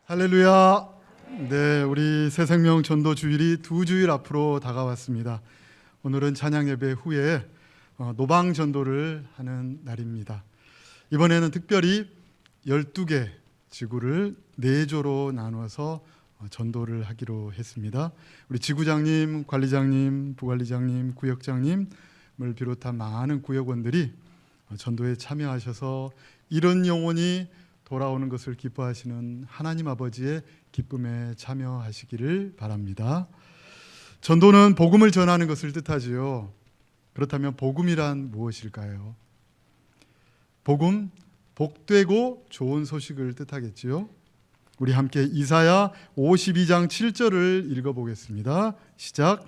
할렐루야. 네, 우리 새생명 전도 주일이 2주일 앞으로 다가왔습니다. 오늘은 찬양 예배 후에 노방 전도를 하는 날입니다. 이번에는 특별히 12개 지구를 4조로 나누어서 전도를 하기로 했습니다. 우리 지구장님, 관리장님, 부관리장님, 구역장님을 비롯한 많은 구역원들이 전도에 참여하셔서 이런 영혼이 돌아오는 것을 기뻐하시는 하나님 아버지의 기쁨에 참여하시기를 바랍니다. 전도는 복음을 전하는 것을 뜻하지요. 그렇다면 복음이란 무엇일까요? 복음, 복되고 좋은 소식을 뜻하겠지요. 우리 함께 이사야 52장 7절을 읽어보겠습니다. 시작.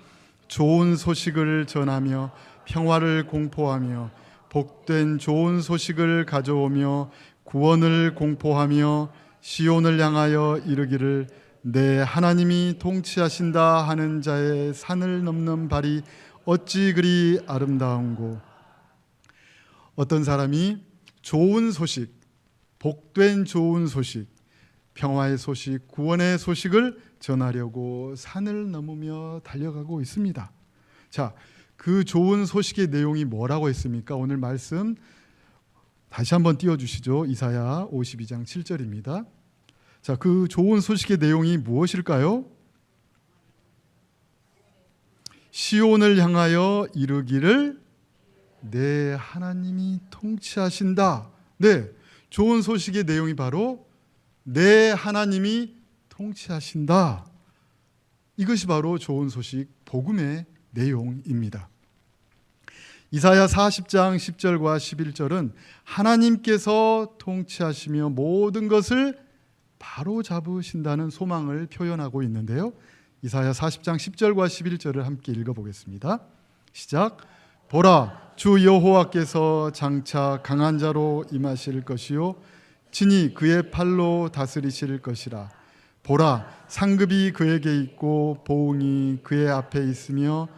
좋은 소식을 전하며 평화를 공포하며 복된 좋은 소식을 가져오며 구원을 공포하며 시온을 향하여 이르기를 내 하나님이 통치하신다 하는 자의 산을 넘는 발이 어찌 그리 아름다운고. 어떤 사람이 좋은 소식, 복된 좋은 소식, 평화의 소식, 구원의 소식을 전하려고 산을 넘으며 달려가고 있습니다. 자, 그 좋은 소식의 내용이 뭐라고 했습니까? 오늘 말씀 다시 한번 띄워주시죠. 이사야 52장 7절입니다. 자, 그 좋은 소식의 내용이 무엇일까요? 시온을 향하여 이르기를 내 하나님이 통치하신다. 네, 좋은 소식의 내용이 바로 내 하나님이 통치하신다. 이것이 바로 좋은 소식, 복음의 내용입니다. 이사야 40장 10절과 11절은 하나님께서 통치하시며 모든 것을 바로 잡으신다는 소망을 표현하고 있는데요. 이사야 40장 10절과 11절을 함께 읽어보겠습니다. 시작. 보라, 주 여호와께서 장차 강한 자로 임하실 것이요 친히 그의 팔로 다스리실 것이라. 보라, 상급이 그에게 있고 보응이 그의 앞에 있으며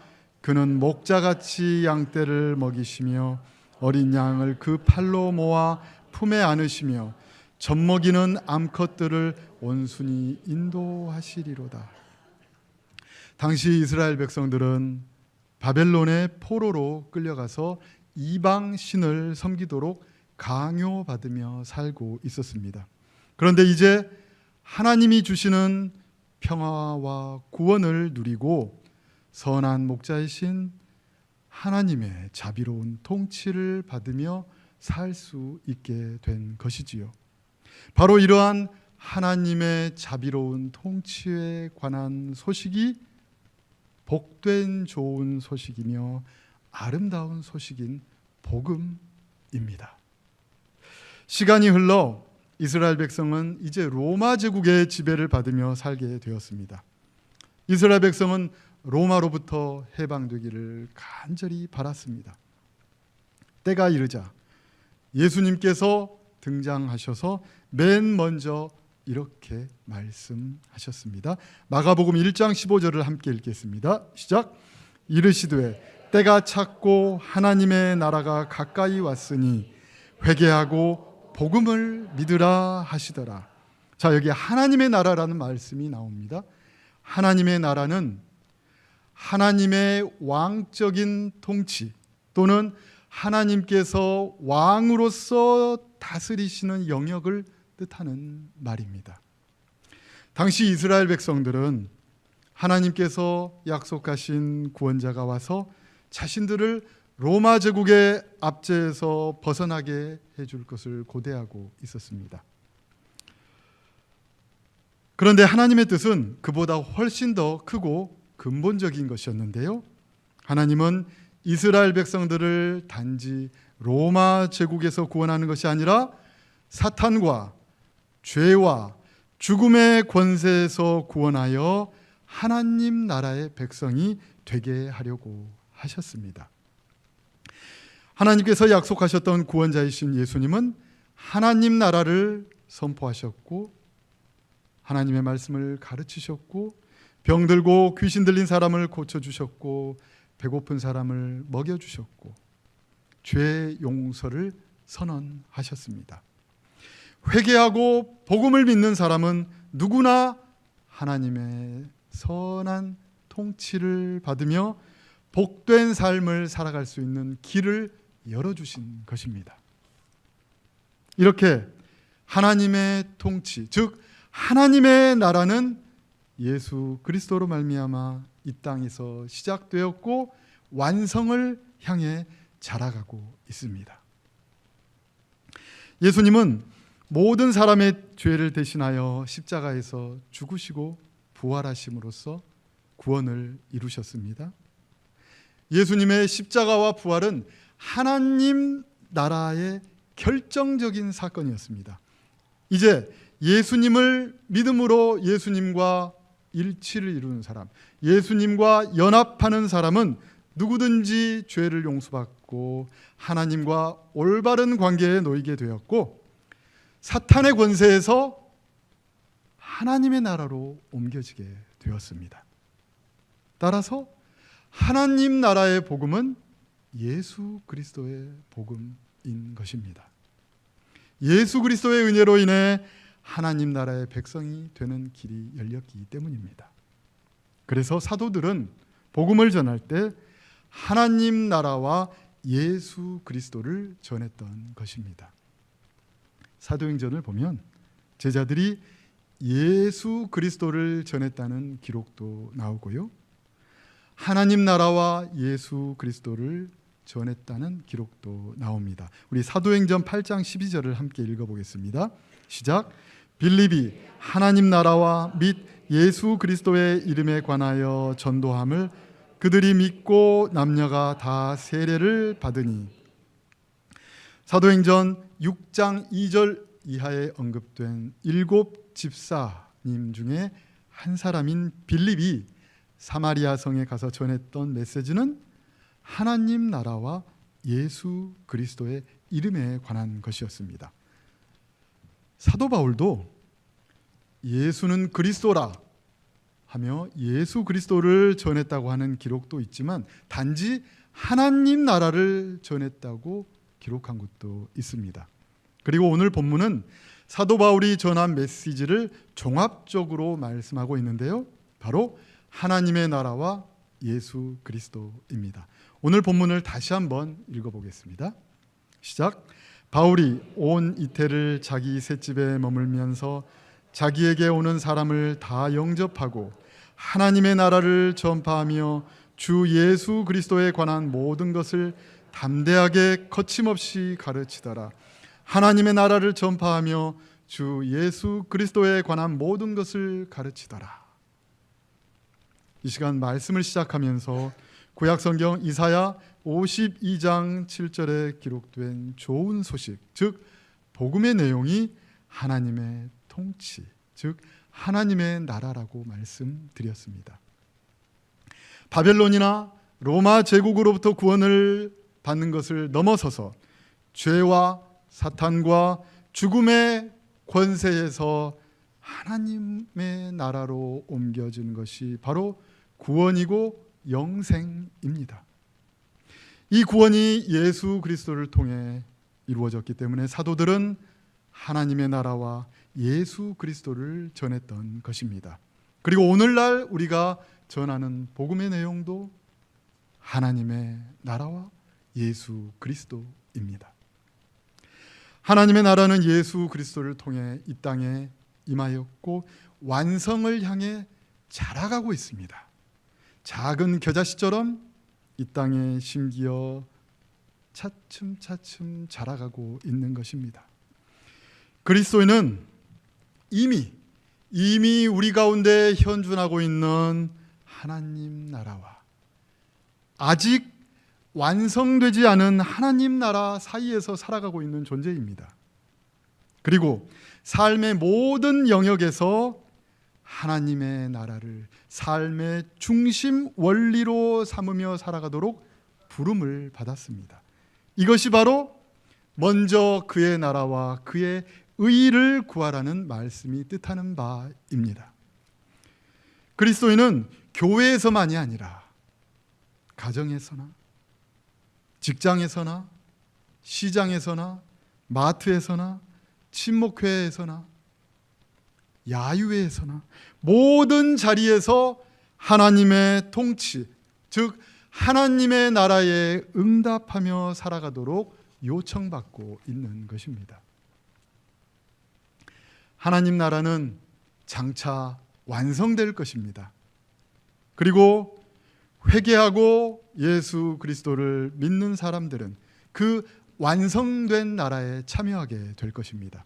그는 목자같이 양떼를 먹이시며 어린 양을 그 팔로 모아 품에 안으시며 젖먹이는 암컷들을 온순히 인도하시리로다. 당시 이스라엘 백성들은 바벨론의 포로로 끌려가서 이방 신을 섬기도록 강요받으며 살고 있었습니다. 그런데 이제 하나님이 주시는 평화와 구원을 누리고 선한 목자이신 하나님의 자비로운 통치를 받으며 살 수 있게 된 것이지요. 바로 이러한 하나님의 자비로운 통치에 관한 소식이 복된 좋은 소식이며 아름다운 소식인 복음입니다. 시간이 흘러 이스라엘 백성은 이제 로마 제국의 지배를 받으며 살게 되었습니다. 이스라엘 백성은 로마로부터 해방되기를 간절히 바랐습니다. 때가 이르자 예수님께서 등장하셔서 맨 먼저 이렇게 말씀하셨습니다. 마가복음 1장 15절을 함께 읽겠습니다. 시작. 이르시되 때가 찼고 하나님의 나라가 가까이 왔으니 회개하고 복음을 믿으라 하시더라. 자, 여기 하나님의 나라라는 말씀이 나옵니다. 하나님의 나라는 하나님의 왕적인 통치 또는 하나님께서 왕으로서 다스리시는 영역을 뜻하는 말입니다. 당시 이스라엘 백성들은 하나님께서 약속하신 구원자가 와서 자신들을 로마 제국의 압제에서 벗어나게 해줄 것을 고대하고 있었습니다. 그런데 하나님의 뜻은 그보다 훨씬 더 크고 근본적인 것이었는데요. 하나님은 이스라엘 백성들을 단지 로마 제국에서 구원하는 것이 아니라 사탄과 죄와 죽음의 권세에서 구원하여 하나님 나라의 백성이 되게 하려고 하셨습니다. 하나님께서 약속하셨던 구원자이신 예수님은 하나님 나라를 선포하셨고 하나님의 말씀을 가르치셨고 병들고 귀신 들린 사람을 고쳐주셨고 배고픈 사람을 먹여주셨고 죄 용서를 선언하셨습니다. 회개하고 복음을 믿는 사람은 누구나 하나님의 선한 통치를 받으며 복된 삶을 살아갈 수 있는 길을 열어주신 것입니다. 이렇게 하나님의 통치, 즉 하나님의 나라는 예수 그리스도로 말미암아 이 땅에서 시작되었고 완성을 향해 자라가고 있습니다. 예수님은 모든 사람의 죄를 대신하여 십자가에서 죽으시고 부활하심으로써 구원을 이루셨습니다. 예수님의 십자가와 부활은 하나님 나라의 결정적인 사건이었습니다. 이제 예수님을 믿음으로 예수님과 일치를 이루는 사람, 예수님과 연합하는 사람은 누구든지 죄를 용서받고 하나님과 올바른 관계에 놓이게 되었고 사탄의 권세에서 하나님의 나라로 옮겨지게 되었습니다. 따라서 하나님 나라의 복음은 예수 그리스도의 복음인 것입니다. 예수 그리스도의 은혜로 인해 하나님 나라의 백성이 되는 길이 열렸기 때문입니다. 그래서 사도들은 복음을 전할 때 하나님 나라와 예수 그리스도를 전했던 것입니다. 사도행전을 보면 제자들이 예수 그리스도를 전했다는 기록도 나오고요, 하나님 나라와 예수 그리스도를 전했다는 기록도 나옵니다. 우리 사도행전 8장 12절을 함께 읽어보겠습니다. 시작. 빌립이 하나님 나라와 및 예수 그리스도의 이름에 관하여 전도함을 그들이 믿고 남녀가 다 세례를 받으니. 사도행전 6장 2절 이하에 언급된 7 집사님 중에 한 사람인 빌립이 사마리아 성에 가서 전했던 메시지는 하나님 나라와 예수 그리스도의 이름에 관한 것이었습니다. 사도 바울도 예수는 그리스도라 하며 예수 그리스도를 전했다고 하는 기록도 있지만 단지 하나님 나라를 전했다고 기록한 것도 있습니다. 그리고 오늘 본문은 사도 바울이 전한 메시지를 종합적으로 말씀하고 있는데요, 바로 하나님의 나라와 예수 그리스도입니다. 오늘 본문을 다시 한번 읽어보겠습니다. 시작. 바울이 온 이태를 자기 셋집에 머물면서 자기에게 오는 사람을 다 영접하고 하나님의 나라를 전파하며 주 예수 그리스도에 관한 모든 것을 담대하게 거침없이 가르치더라. 하나님의 나라를 전파하며 주 예수 그리스도에 관한 모든 것을 가르치더라. 이 시간 말씀을 시작하면서 구약성경 이사야 52장 7절에 기록된 좋은 소식, 즉 복음의 내용이 하나님의 통치, 즉 하나님의 나라라고 말씀드렸습니다. 바벨론이나 로마 제국으로부터 구원을 받는 것을 넘어서서 죄와 사탄과 죽음의 권세에서 하나님의 나라로 옮겨진 것이 바로 구원이고 영생입니다. 이 구원이 예수 그리스도를 통해 이루어졌기 때문에 사도들은 하나님의 나라와 예수 그리스도를 전했던 것입니다. 그리고 오늘날 우리가 전하는 복음의 내용도 하나님의 나라와 예수 그리스도입니다. 하나님의 나라는 예수 그리스도를 통해 이 땅에 임하였고 완성을 향해 자라가고 있습니다. 작은 겨자씨처럼 이 땅에 심기어 차츰차츰 자라가고 있는 것입니다. 그리스도인은 이미 우리 가운데 현존하고 있는 하나님 나라와 아직 완성되지 않은 하나님 나라 사이에서 살아가고 있는 존재입니다. 그리고 삶의 모든 영역에서 하나님의 나라를 삶의 중심 원리로 삼으며 살아가도록 부름을 받았습니다. 이것이 바로 먼저 그의 나라와 그의 의를 구하라는 말씀이 뜻하는 바입니다. 그리스도인은 교회에서만이 아니라 가정에서나 직장에서나 시장에서나 마트에서나 친목회에서나 야유회에서나 모든 자리에서 하나님의 통치, 즉 하나님의 나라에 응답하며 살아가도록 요청받고 있는 것입니다. 하나님 나라는 장차 완성될 것입니다. 그리고 회개하고 예수 그리스도를 믿는 사람들은 그 완성된 나라에 참여하게 될 것입니다.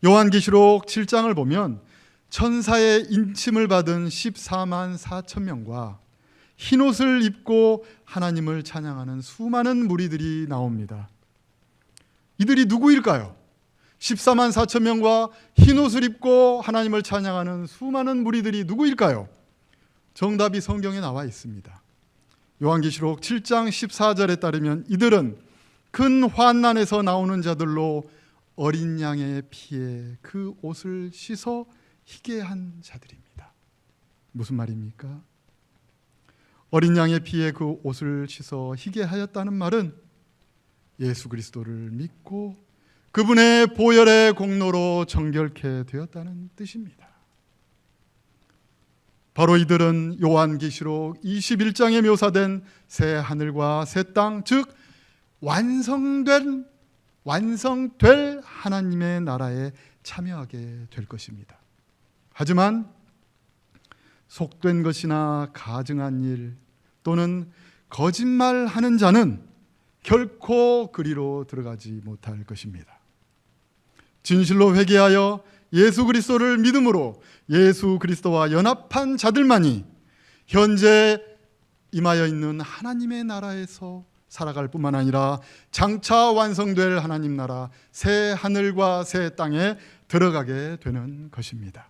요한계시록 7장을 보면 천사의 인침을 받은 14만 4천 명과 흰옷을 입고 하나님을 찬양하는 수많은 무리들이 나옵니다. 이들이 누구일까요? 14만 4천 명과 흰옷을 입고 하나님을 찬양하는 수많은 무리들이 누구일까요? 정답이 성경에 나와 있습니다. 요한계시록 7장 14절에 따르면 이들은 큰 환난에서 나오는 자들로 어린 양의 피에 그 옷을 씻어 희게 한 자들입니다. 무슨 말입니까? 어린 양의 피에 그 옷을 씻어 희게 하였다는 말은 예수 그리스도를 믿고 그분의 보혈의 공로로 정결케 되었다는 뜻입니다. 바로 이들은 요한계시록 21장에 묘사된 새 하늘과 새 땅, 즉 완성될 하나님의 나라에 참여하게 될 것입니다. 하지만 속된 것이나 가증한 일 또는 거짓말하는 자는 결코 그리로 들어가지 못할 것입니다. 진실로 회개하여 예수 그리스도를 믿음으로 예수 그리스도와 연합한 자들만이 현재 임하여 있는 하나님의 나라에서 살아갈 뿐만 아니라 장차 완성될 하나님 나라 새 하늘과 새 땅에 들어가게 되는 것입니다.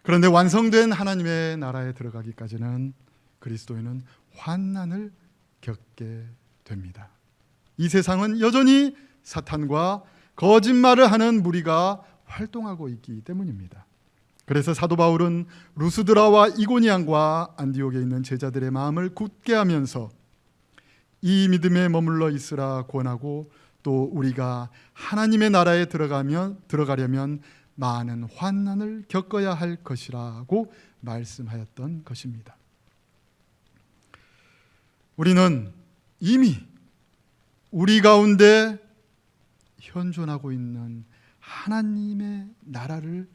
그런데 완성된 하나님의 나라에 들어가기까지는 그리스도인은 환난을 겪게 됩니다. 이 세상은 여전히 사탄과 거짓말을 하는 무리가 활동하고 있기 때문입니다. 그래서 사도 바울은 루스드라와 이고니안과 안디옥에 있는 제자들의 마음을 굳게 하면서 이 믿음에 머물러 있으라 권하고 또 우리가 하나님의 나라에 들어가려면 많은 환난을 겪어야 할 것이라고 말씀하였던 것입니다. 우리는 이미 우리 가운데 현존하고 있는 하나님의 나라를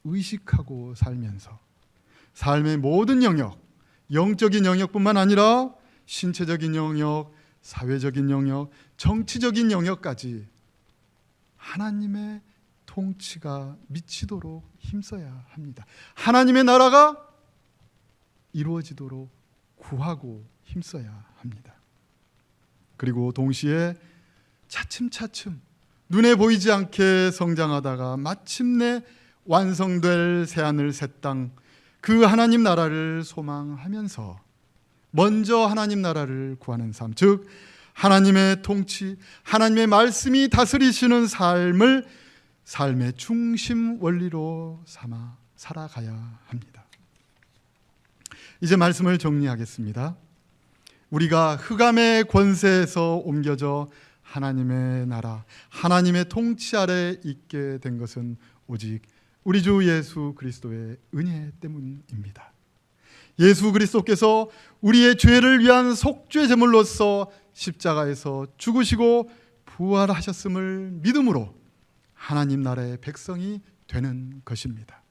의식하고 살면서 삶의 모든 영역, 영적인 영역뿐만 아니라 신체적인 영역, 사회적인 영역, 정치적인 영역까지 하나님의 통치가 미치도록 힘써야 합니다. 하나님의 나라가 이루어지도록 구하고 힘써야 합니다. 그리고 동시에 차츰차츰 눈에 보이지 않게 성장하다가 마침내 완성될 새하늘 새 땅, 그 하나님 나라를 소망하면서 먼저 하나님 나라를 구하는 삶, 즉 하나님의 통치, 하나님의 말씀이 다스리시는 삶을 삶의 중심 원리로 삼아 살아가야 합니다. 이제 말씀을 정리하겠습니다. 우리가 흑암의 권세에서 옮겨져 하나님의 나라, 하나님의 통치 아래 있게 된 것은 오직 우리 주 예수 그리스도의 은혜 때문입니다. 예수 그리스도께서 우리의 죄를 위한 속죄 제물로서 십자가에서 죽으시고 부활하셨음을 믿음으로 하나님 나라의 백성이 되는 것입니다.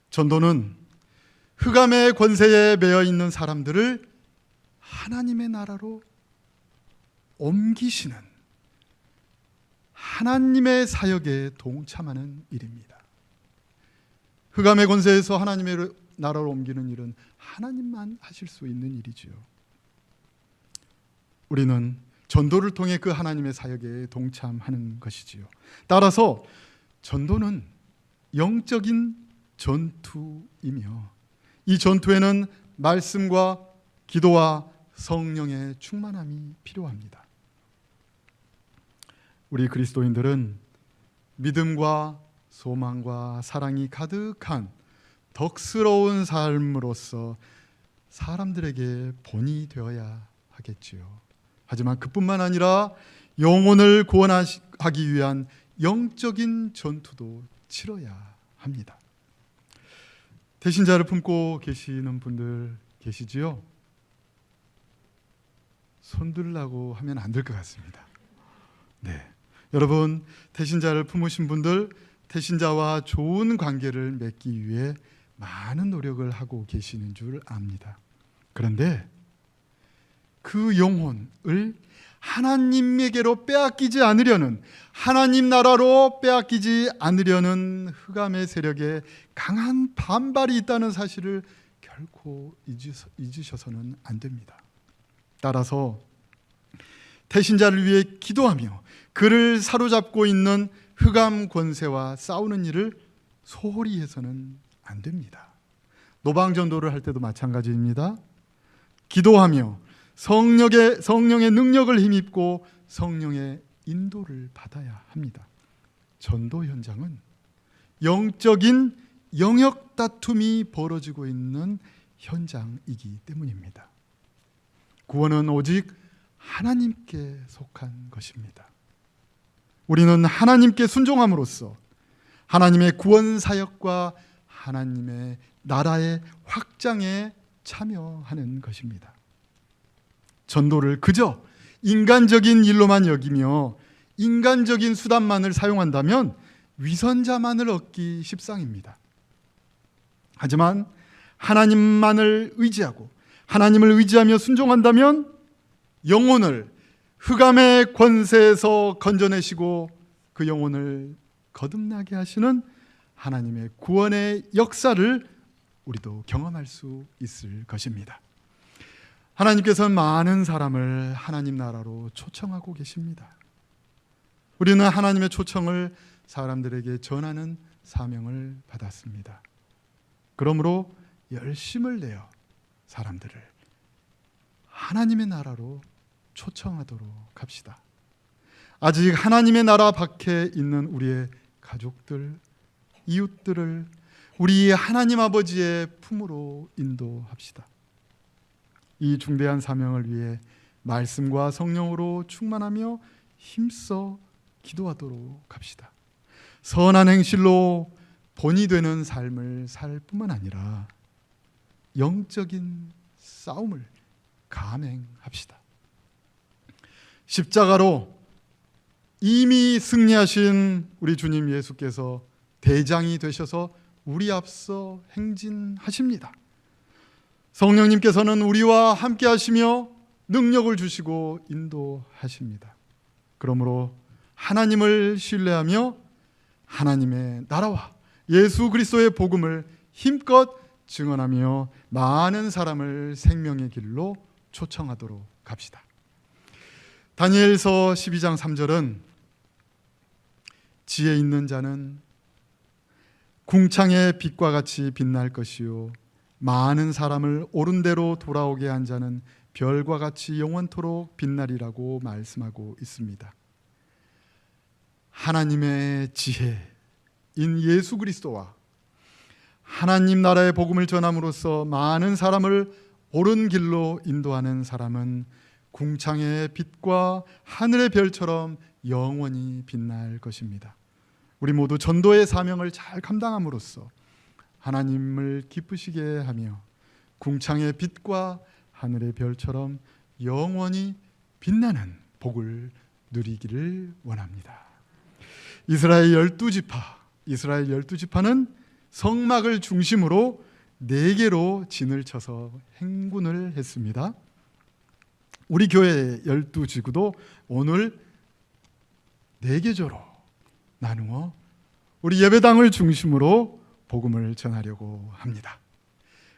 전도는 흑암의 권세에 매여 있는 사람들을 하나님의 나라로 옮기시는 하나님의 사역에 동참하는 일입니다. 흑암의 권세에서 하나님의 나라로 옮기는 일은 하나님만 하실 수 있는 일이지요. 우리는 전도를 통해 그 하나님의 사역에 동참하는 것이지요. 따라서 전도는 영적인 전투이며 이 전투에는 말씀과 기도와 성령의 충만함이 필요합니다. 우리 그리스도인들은 믿음과 소망과 사랑이 가득한 덕스러운 삶으로서 사람들에게 본이 되어야 하겠지요. 하지만 그뿐만 아니라 영혼을 구원하기 하기 위한 영적인 전투도 치러야 합니다. 대신자를 품고 계시는 분들 계시지요? 손 들라고 하면 안 될 것 같습니다. 네, 여러분, 대신자를 품으신 분들, 대신자와 좋은 관계를 맺기 위해 많은 노력을 하고 계시는 줄 압니다. 그런데 그 영혼을 하나님에게로 빼앗기지 않으려는, 하나님 나라로 빼앗기지 않으려는 흑암의 세력에 강한 반발이 있다는 사실을 결코 잊으셔서는 안 됩니다. 따라서 대신자를 위해 기도하며 그를 사로잡고 있는 흑암 권세와 싸우는 일을 소홀히 해서는 안 됩니다. 노방전도를 할 때도 마찬가지입니다. 기도하며 성령의 능력을 힘입고 성령의 인도를 받아야 합니다. 전도 현장은 영적인 영역 다툼이 벌어지고 있는 현장이기 때문입니다. 구원은 오직 하나님께 속한 것입니다. 우리는 하나님께 순종함으로써 하나님의 구원 사역과 하나님의 나라의 확장에 참여하는 것입니다. 전도를 그저 인간적인 일로만 여기며 인간적인 수단만을 사용한다면 위선자만을 얻기 십상입니다. 하지만 하나님만을 의지하고 하나님을 의지하며 순종한다면 영혼을 흑암의 권세에서 건져내시고 그 영혼을 거듭나게 하시는 하나님의 구원의 역사를 우리도 경험할 수 있을 것입니다. 하나님께서는 많은 사람을 하나님 나라로 초청하고 계십니다. 우리는 하나님의 초청을 사람들에게 전하는 사명을 받았습니다. 그러므로 열심을 내어 사람들을 하나님의 나라로 초청하도록 합시다. 아직 하나님의 나라 밖에 있는 우리의 가족들, 이웃들을 우리 하나님 아버지의 품으로 인도합시다. 이 중대한 사명을 위해 말씀과 성령으로 충만하며 힘써 기도하도록 합시다. 선한 행실로 본이 되는 삶을 살 뿐만 아니라 영적인 싸움을 감행합시다. 십자가로 이미 승리하신 우리 주님 예수께서 대장이 되셔서 우리 앞서 행진하십니다. 성령님께서는 우리와 함께 하시며 능력을 주시고 인도하십니다. 그러므로 하나님을 신뢰하며 하나님의 나라와 예수 그리스도의 복음을 힘껏 증언하며 많은 사람을 생명의 길로 초청하도록 합시다. 다니엘서 12장 3절은 지혜 있는 자는 궁창의 빛과 같이 빛날 것이요 많은 사람을 옳은 대로 돌아오게 한 자는 별과 같이 영원토록 빛나리라고 말씀하고 있습니다. 하나님의 지혜인 예수 그리스도와 하나님 나라의 복음을 전함으로써 많은 사람을 옳은 길로 인도하는 사람은 궁창의 빛과 하늘의 별처럼 영원히 빛날 것입니다. 우리 모두 전도의 사명을 잘 감당함으로써 하나님을 기쁘시게 하며 궁창의 빛과 하늘의 별처럼 영원히 빛나는 복을 누리기를 원합니다. 이스라엘 12지파는 성막을 중심으로 4개로 진을 쳐서 행군을 했습니다. 우리 교회 12지구도 오늘 4개조로 나누어 우리 예배당을 중심으로 복음을 전하려고 합니다.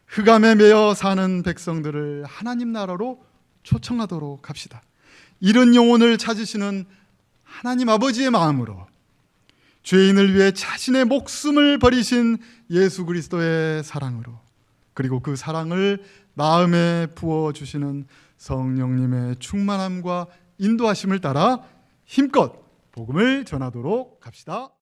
흑암에 매여 사는 백성들을 하나님 나라로 초청하도록 합시다. 잃은 영혼을 찾으시는 하나님 아버지의 마음으로 죄인을 위해 자신의 목숨을 버리신 예수 그리스도의 사랑으로 그리고 그 사랑을 마음에 부어주시는 성령님의 충만함과 인도하심을 따라 힘껏 복음을 전하도록 합시다.